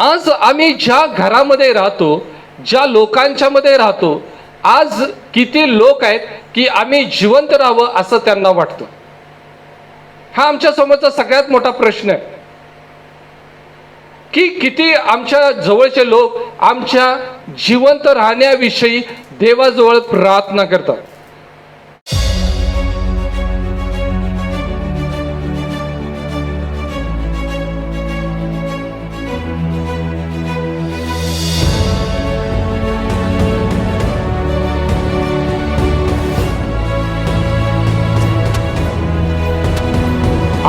आज आम्ही ज्या घरामध्ये राहतो, ज्या लोकांच्या मध्ये राहतो, आज किती लोक आहेत की आम्ही जिवंत राहावं असं त्यांना वाटतं. हा आमच्या समोरचा सगळ्यात मोठा प्रश्न आहे की किती आमच्या जवळचे लोक आमच्या जिवंत राहण्याविषयी देवाजवळ प्रार्थना करतात.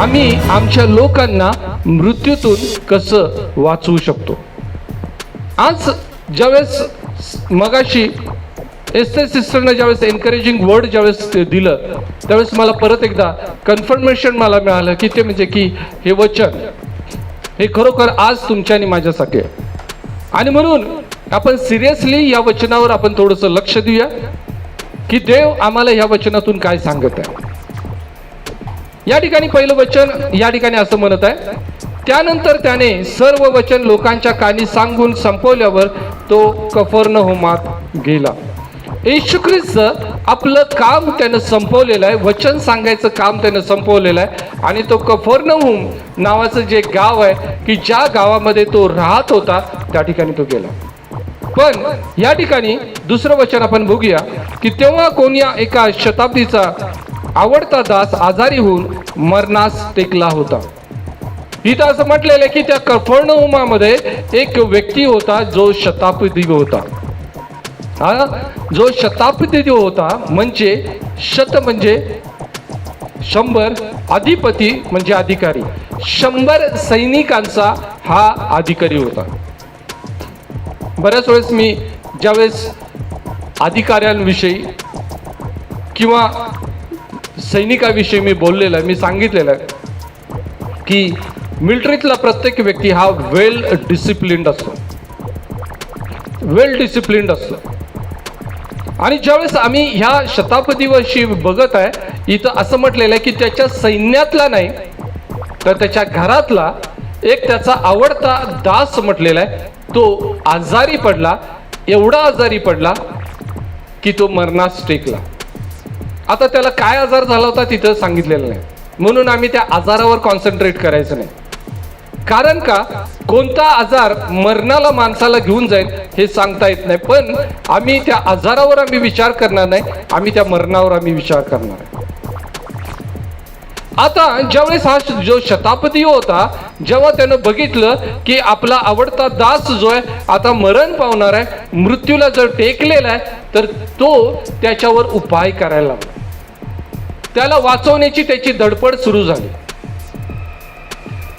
आम्ही आमच्या लोकांना मृत्यूतून कसं वाचवू शकतो. आज ज्यावेळेस मगाशी एस्ते सिस्टरने ज्यावेळेस एनकरेजिंग वर्ड ज्यावेळेस दिलं, त्यावेळेस मला परत एकदा कन्फर्मेशन मला मिळालं की ते म्हणजे की हे वचन हे खरोखर आज तुमच्या आणि माझ्यासाठी आहे. आणि म्हणून आपण सिरियसली या वचनावर आपण थोडंसं लक्ष देऊया की देव आम्हाला या वचनातून काय सांगत आहे. या ठिकाणी पहिलं वचन या ठिकाणी असं म्हणत आहे, त्यानंतर त्याने सर्व वचन लोकांच्या कानी सांगून संपवल्यावर तो कफरनहूमात गेला. येशू ख्रिस्त आपलं काम त्यानं संपवलेलं आहे, वचन सांगायचं काम त्यानं संपवलेलं आहे आणि तो कफरनहूम नावाचं जे गाव आहे की ज्या गावामध्ये तो राहत होता त्या ठिकाणी तो गेला. पण या ठिकाणी दुसरं वचन आपण बघूया की तेव्हा कोणी एका शताब्दीचा आवडता दास आजारी होऊन मरणास टेकला होता. इथं असं म्हटलेलं आहे की त्या कफरनहूमामध्ये एक व्यक्ती होता जो शताब्दी होता. जो शताब्दी होता म्हणजे शत म्हणजे 100, अधिपती म्हणजे अधिकारी, 100 सैनिकांचा हा अधिकारी होता. बऱ्याच वेळेस मी ज्यावेळेस अधिकाऱ्यांविषयी किंवा सैनिकाविषयी मी बोललेलं आहे, मी सांगितलेलं आहे की मिलिटरीतला प्रत्येक व्यक्ती हा वेल डिसिप्लिन्ड असतो. आणि ज्यावेळेस आम्ही ह्या शताब्दीविषयी बघत आहे, इथं असं म्हटलेलं आहे की त्याच्या सैन्यातला नाही तर त्याच्या घरातला एक त्याचा आवडता दास म्हटलेला आहे, तो आजारी पडला. एवढा आजारी पडला की तो मरणास टेकला. आता त्याला काय आजार झाला होता तिथं सांगितलेलं नाही, म्हणून आम्ही त्या आजारावर कॉन्सन्ट्रेट करायचं नाही. कारण का कोणता आजार मरणाला माणसाला घेऊन जाईल हे सांगता येत नाही. पण आम्ही त्या आजारावर आम्ही विचार करणार नाही, आम्ही त्या मरणावर आम्ही विचार करणार आहे. आता ज्यावेळेस हा जो शताब्दी होता, जेव्हा त्यानं बघितलं की आपला आवडता दास जो आहे आता मरण पावणार आहे, मृत्यूला जर टेकलेला आहे, तर तो त्याच्यावर उपाय करायला लागला. त्याला वाचवण्याची त्याची धडपड सुरू झाली.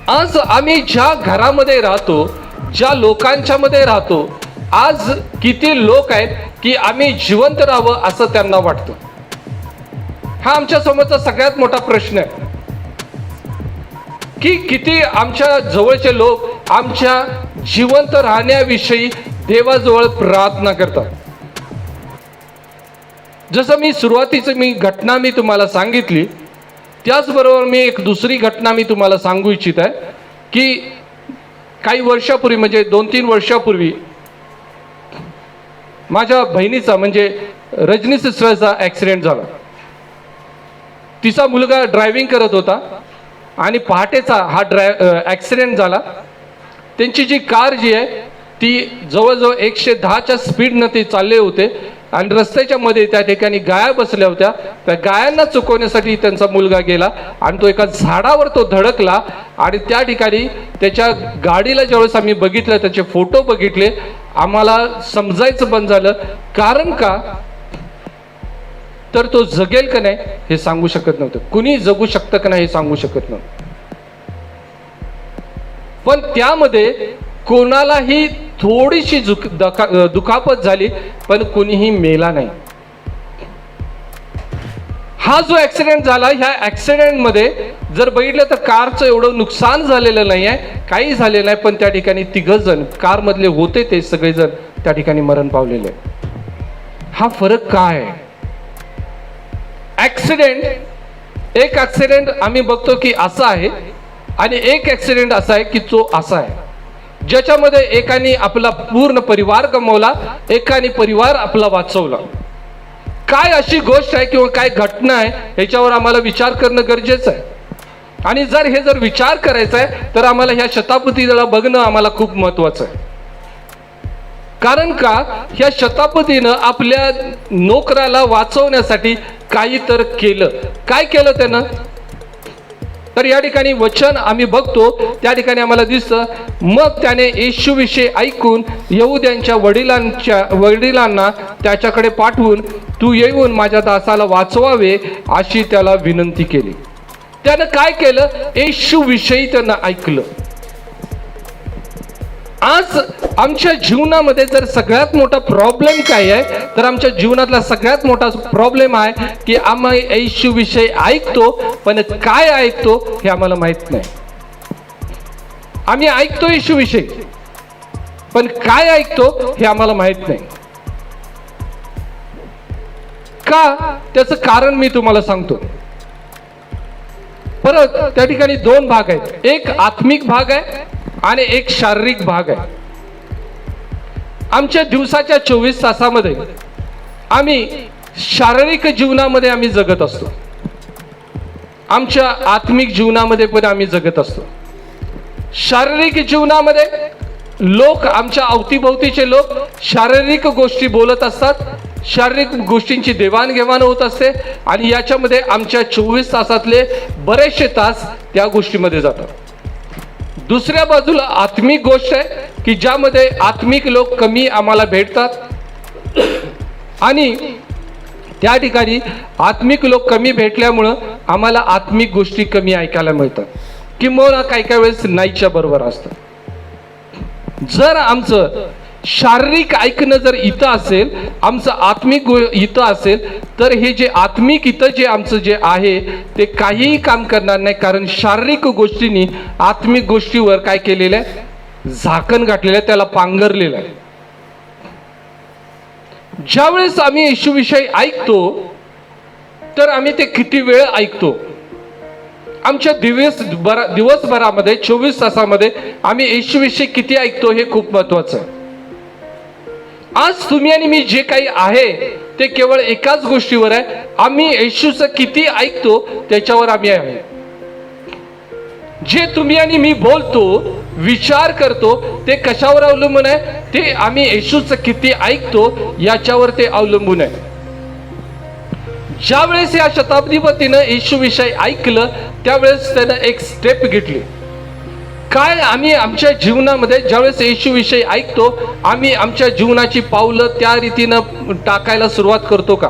आज आम्ही ज्या घरामध्ये राहतो, ज्या लोकांच्या मध्ये राहतो, आज किती लोक आहेत की आम्ही जिवंत राहावं असं त्यांना वाटतं. हा आमच्या समोरचा सगळ्यात मोठा प्रश्न आहे की किती आमच्या जवळचे लोक आमच्या जिवंत राहण्याविषयी देवाजवळ प्रार्थना करतात. जसं मी सुरुवातीची घटना मी तुम्हाला सांगितली, त्याचबरोबर मी एक दुसरी घटना मी तुम्हाला सांगू इच्छित आहे की काही वर्षापूर्वी म्हणजे 2-3 वर्षापूर्वी माझ्या बहिणीचा म्हणजे रजनी सिस्टरचा ॲक्सिडेंट झाला. तिचा मुलगा ड्रायव्हिंग करत होता आणि पहाटेचा हा ॲक्सिडेंट झाला. त्यांची जी कार जी आहे ती जवळजवळ 110च्या स्पीडनं ते चालले होते आणि रस्त्याच्या मध्ये त्या ठिकाणी गाया बसल्या होत्या. त्या गायांना चुकवण्यासाठी त्यांचा मुलगा गेला आणि तो एका झाडावर तो धडकला आणि त्या ठिकाणी त्याच्या गाडीला ज्यावेळेस आम्ही बघितलं, त्याचे फोटो बघितले, आम्हाला समजायचं बंद झालं. कारण का तर तो जगेल का नाही हे सांगू शकत नव्हतं, कुणी जगू शकतं का नाही हे सांगू शकत नव्हतं. पण त्यामध्ये कोणालाही थोडीशी दुखापत झाली पण कुणीही मेला नाही. हा जो ॲक्सिडेंट झाला, ह्या ॲक्सिडेंटमध्ये जर बघितलं तर कारचं एवढं नुकसान झालेलं नाही आहे, काही झालेलं नाही, पण त्या ठिकाणी 3 जण कारमधले होते ते सगळेजण त्या ठिकाणी मरण पावलेले. हा फरक काय आहे? ॲक्सिडेंट, एक ॲक्सिडेंट आम्ही बघतो की असा आहे आणि एक ॲक्सिडेंट असा आहे की तो असा आहे. ज्याच्यामध्ये एकाने आपला पूर्ण परिवार गमावला, एकाने परिवार आपला वाचवला. काय अशी गोष्ट आहे किंवा काय घटना आहे याच्यावर आम्हाला विचार करणं गरजेचं आहे. आणि जर विचार करायचा आहे तर आम्हाला ह्या शताब्दीला बघणं आम्हाला खूप महत्वाचं आहे. कारण का ह्या शताब्दीनं आपल्या नोकराला वाचवण्यासाठी काही तर केलं. काय केलं त्यानं? तर या ठिकाणी वचन आम्ही बघतो, त्या ठिकाणी आम्हाला दिसतं, मग त्याने येशूविषयी ऐकून यहूद्यांच्या वडिलांना त्याच्याकडे पाठवून तू येऊन माझ्या दासाला वाचवावे अशी त्याला विनंती केली. त्यानं काय केलं? येशूविषयी त्यानं ऐकलं. आज आमच्या जीवनामध्ये जर सगळ्यात मोठा प्रॉब्लेम काय आहे, तर आमच्या जीवनातला सगळ्यात मोठा प्रॉब्लेम आहे की आम्ही येशूविषयी ऐकतो, पण काय ऐकतो हे आम्हाला माहित नाही. आम्ही ऐकतो येशूविषयी, पण काय ऐकतो हे आम्हाला माहित नाही. का? त्याचं कारण मी तुम्हाला सांगतो. परत त्या ठिकाणी दोन भाग आहेत, एक आत्मिक भाग आहे आणि एक शारीरिक भाग आहे. आमच्या दिवसाच्या 24 तासामध्ये आम्ही शारीरिक जीवनामध्ये आम्ही जगत असतो, आमच्या आत्मिक जीवनामध्ये पण आम्ही जगत असतो. शारीरिक जीवनामध्ये लोक, आमच्या अवतीभोवतीचे लोक शारीरिक गोष्टी बोलत असतात, शारीरिक गोष्टींची देवाणघेवाण होत असते आणि याच्यामध्ये आमच्या 24 तासातले बरेचसे तास त्या गोष्टीमध्ये जातात. दुसऱ्या बाजूला आत्मिक गोष्ट आहे की ज्यामध्ये आत्मिक लोक कमी आम्हाला भेटतात आणि त्या ठिकाणी आत्मिक लोक कमी भेटल्यामुळं आम्हाला आत्मिक गोष्टी कमी ऐकायला मिळतात, किंवा काही वेळेस नाहीच्या बरोबर असतं. जर आमचं शारीरिक ऐकणं जर इथं असेल, आमचं आत्मिक इथं असेल, तर हे जे आत्मिक इथं जे आमचं जे आहे ते काहीही काम करणार नाही. कारण शारीरिक गोष्टींनी आत्मिक गोष्टीवर काय केलेलं आहे? झाकण घातलेलं आहे, त्याला पांघरलेलं आहे. ज्यावेळेस आम्ही येशूविषयी ऐकतो तर आम्ही ते किती वेळ ऐकतो? आमच्या दिवसभरामध्ये 24 तासामध्ये आम्ही येशूविषयी किती ऐकतो हे खूप महत्वाचं आहे. आज तुम्ही आणि मी जे काही आहे ते केवळ एकाच गोष्टीवर आहे, आम्ही येशूचं किती ऐकतो त्याच्यावर आम्ही आहे. जे तुम्ही आणि मी बोलतो, विचार करतो, ते कशावर अवलंबून आहे? ते आम्ही येशूचं किती ऐकतो याच्यावर ते अवलंबून आहे. ज्यावेळेस या शताब्दीपतीनं येशूविषयी ऐकलं त्यावेळेस त्यानं एक स्टेप घेतली. काय? आम्ही आमच्या जीवनामध्ये ज्यावेळेस येशूविषयी ऐकतो, आम्ही आमच्या जीवनाची पावलं त्या रीतीनं टाकायला सुरुवात करतो का?